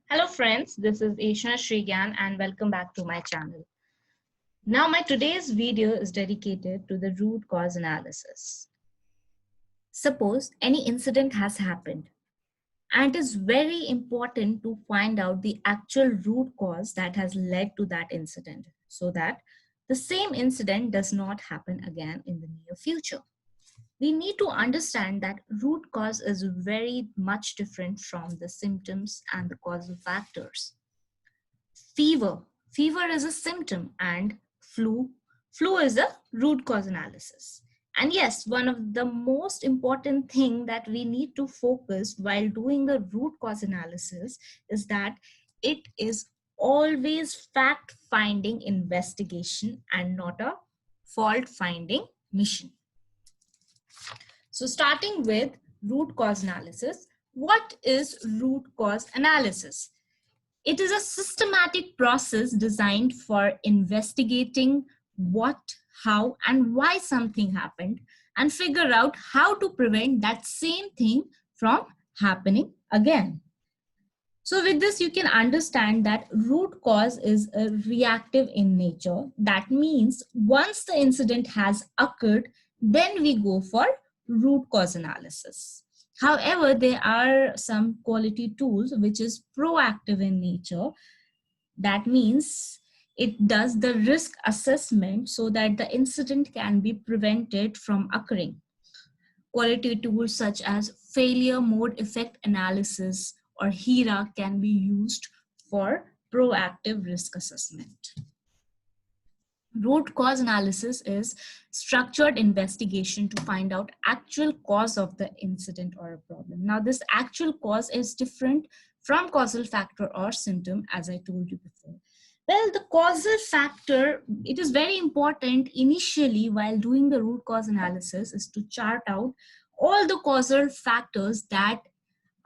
Hello friends, this is Ishna Srigan and welcome back to my channel. Now my today's video is dedicated to the root cause analysis. Suppose any incident has happened and it is very important to find out the actual root cause that has led to that incident so that the same incident does not happen again in the near future. We need to understand that root cause is very much different from the symptoms and the causal factors. Fever. Fever is a symptom and flu is a root cause analysis. And yes, one of the most important thing that we need to focus while doing the root cause analysis is that it is always fact finding investigation and not a fault finding mission. So starting with root cause analysis, what is root cause analysis? It is a systematic process designed for investigating what, how, and why something happened and figure out how to prevent that same thing from happening again. So with this, you can understand that root cause is a reactive in nature. That means once the incident has occurred, then we go for root cause analysis. However, there are some quality tools which is proactive in nature. That means it does the risk assessment so that the incident can be prevented from occurring. Quality tools such as failure mode effect analysis or HERA can be used for proactive risk assessment. Root cause analysis is structured investigation to find out actual cause of the incident or a problem. Now, this actual cause is different from causal factor or symptom, as I told you before. Well, the causal factor, it is very important initially while doing the root cause analysis is to chart out all the causal factors that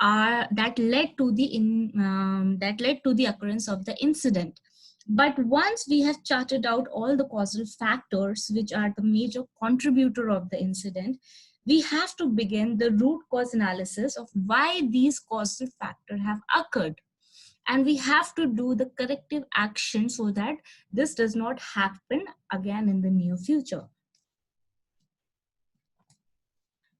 led to the occurrence of the incident. But once we have charted out all the causal factors which are the major contributor of the incident, we have to begin the root cause analysis of why these causal factors have occurred. And we have to do the corrective action so that this does not happen again in the near future.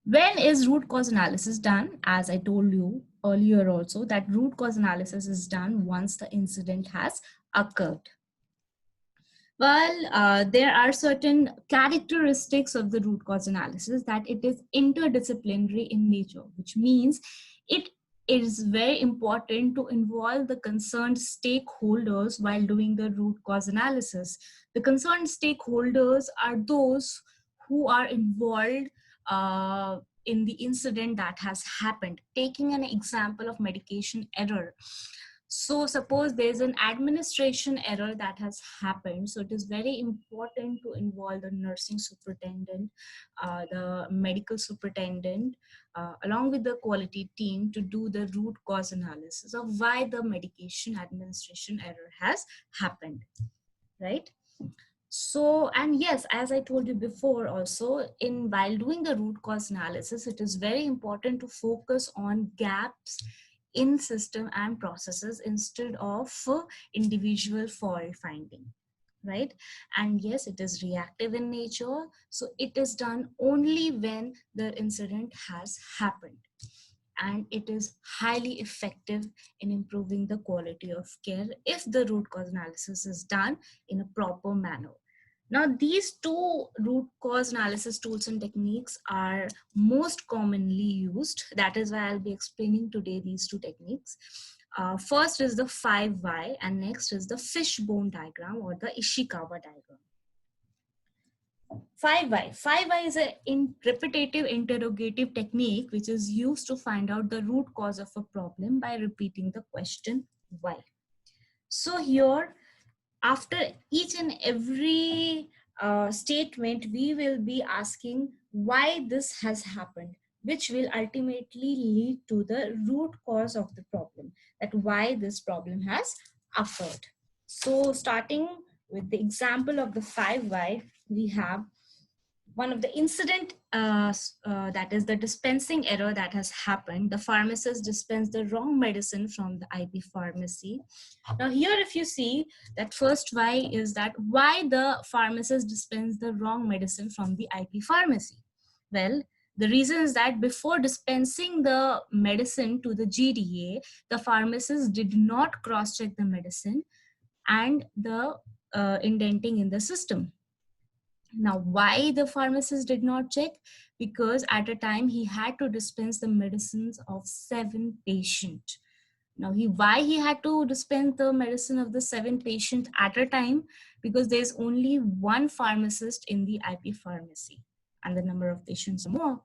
When is root cause analysis done? As I told you earlier also, that root cause analysis is done once the incident has occurred. Well, there are certain characteristics of the root cause analysis that it is interdisciplinary in nature, which means it is very important to involve the concerned stakeholders while doing the root cause analysis. The concerned stakeholders are those who are involved in the incident that has happened. Taking an example of medication error. So suppose there's an administration error that has happened. So it is very important to involve the nursing superintendent, the medical superintendent, along with the quality team to do the root cause analysis of why the medication administration error has happened, right? So, and yes, as I told you before also, while doing the root cause analysis, it is very important to focus on gaps in system and processes instead of individual fault finding, right? And yes, it is reactive in nature, so it is done only when the incident has happened, and it is highly effective in improving the quality of care if the root cause analysis is done in a proper manner. Now, these two root cause analysis tools and techniques are most commonly used. That is why I'll be explaining today these two techniques. First is the 5Y and next is the fishbone diagram or the Ishikawa diagram. 5Y. 5Y is a repetitive interrogative technique which is used to find out the root cause of a problem by repeating the question why. So here, after each and every statement, we will be asking why this has happened, which will ultimately lead to the root cause of the problem, that why this problem has occurred. So starting with the example of the 5Y, we have one of the incident that is the dispensing error that has happened. The pharmacist dispensed the wrong medicine from the IP pharmacy. Now here, if you see that first why is that why the pharmacist dispensed the wrong medicine from the IP pharmacy. Well, the reason is that before dispensing the medicine to the GDA, the pharmacist did not cross-check the medicine and the indenting in the system. Now, why the pharmacist did not check? Because at a time he had to dispense the medicines of 7 patients. Now, why he had to dispense the medicine of the 7 patients at a time? Because there's only one pharmacist in the IP pharmacy and the number of patients are more.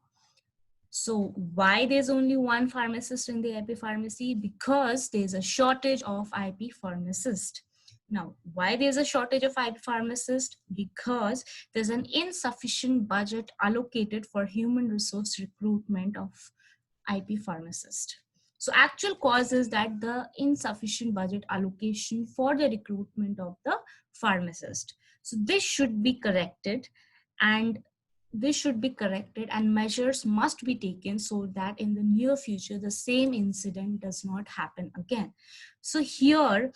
So why there's only one pharmacist in the IP pharmacy? Because there's a shortage of IP pharmacists. Now, why there's a shortage of IP pharmacists? Because there's an insufficient budget allocated for human resource recruitment of IP pharmacists. So actual cause is that the insufficient budget allocation for the recruitment of the pharmacist. So this should be corrected, and measures must be taken so that in the near future the same incident does not happen again. So here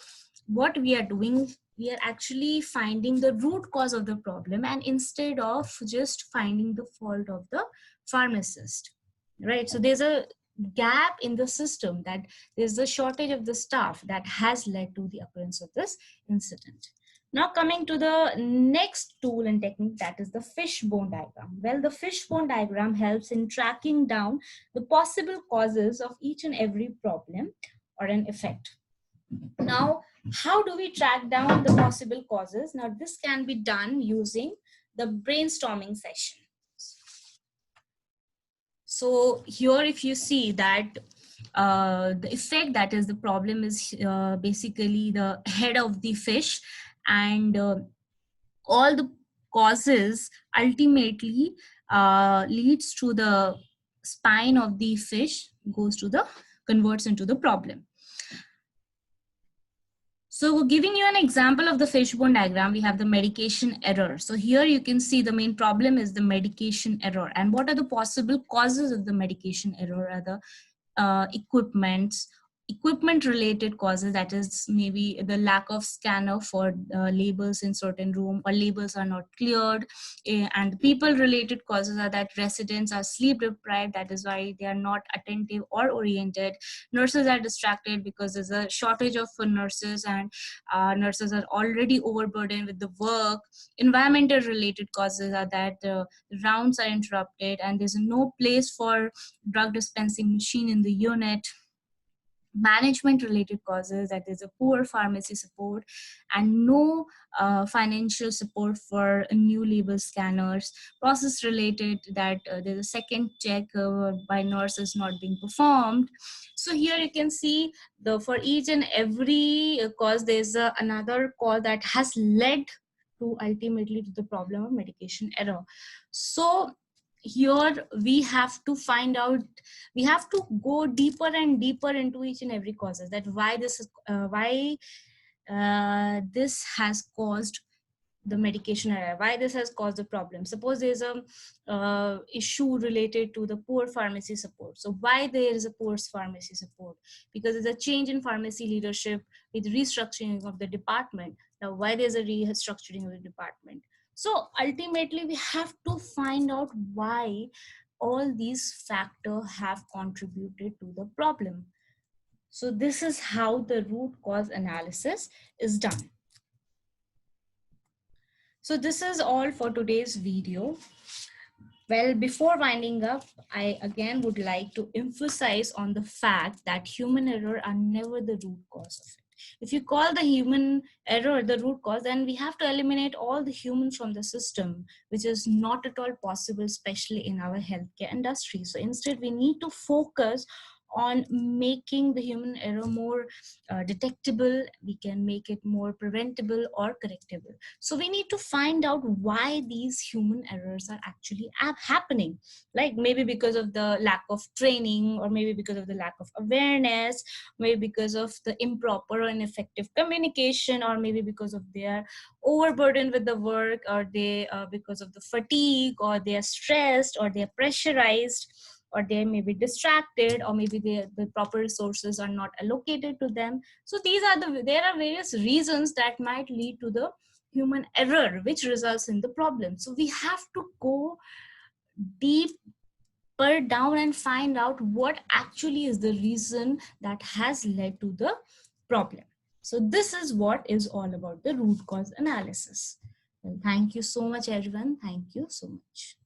what we are doing, we are actually finding the root cause of the problem, and instead of just finding the fault of the pharmacist, right? So there's a gap in the system, that there's a shortage of the staff that has led to the occurrence of this incident. Now coming to the next tool and technique, that is the fishbone diagram. Well, the fishbone diagram helps in tracking down the possible causes of each and every problem or an effect. Now, how do we track down the possible causes? Now, this can be done using the brainstorming session. So here, if you see that the effect, that is the problem, is basically the head of the fish, and all the causes ultimately leads to the spine of the fish, converts into the problem. So giving you an example of the fishbone diagram, we have the medication error. So here you can see the main problem is the medication error. And what are the possible causes of the medication error? Are the equipment related causes, that is maybe the lack of scanner for labels in certain room, or labels are not cleared. And people related causes are that residents are sleep deprived, that is why they are not attentive or oriented. Nurses are distracted because there's a shortage of nurses, and nurses are already overburdened with the work. Environmental related causes are that rounds are interrupted and there's no place for drug dispensing machine in the unit. Management related causes, that is a poor pharmacy support and no financial support for new label scanners. Process related, that there's a second check by nurses not being performed. So here you can see for each and every cause there's another cause that has led to ultimately to the problem of medication error. So here we have to find out, we have to go deeper and deeper into each and every causes, that why this has caused the medication error, why this has caused the problem. Suppose there's a issue related to the poor pharmacy support. So why there is a poor pharmacy support? Because there's a change in pharmacy leadership with restructuring of the department. Now why there's a restructuring of the department? So ultimately we have to find out why all these factors have contributed to the problem. So this is how the root cause analysis is done. So this is all for today's video. Well, before winding up, I again would like to emphasize on the fact that human error are never the root cause of it. If you call the human error the root cause, then we have to eliminate all the humans from the system, which is not at all possible, especially in our healthcare industry. So instead, we need to focus on making the human error more detectable. We can make it more preventable or correctable. So we need to find out why these human errors are actually happening, like maybe because of the lack of training, or maybe because of the lack of awareness, maybe because of the improper or ineffective communication, or maybe because of their overburdened with the work, or they because of the fatigue, or they are stressed, or they are pressurized, or they may be distracted, or maybe the proper resources are not allocated to them. So there are various reasons that might lead to the human error, which results in the problem. So we have to go deeper down and find out what actually is the reason that has led to the problem. So this is what is all about the root cause analysis. Well, thank you so much, everyone. Thank you so much.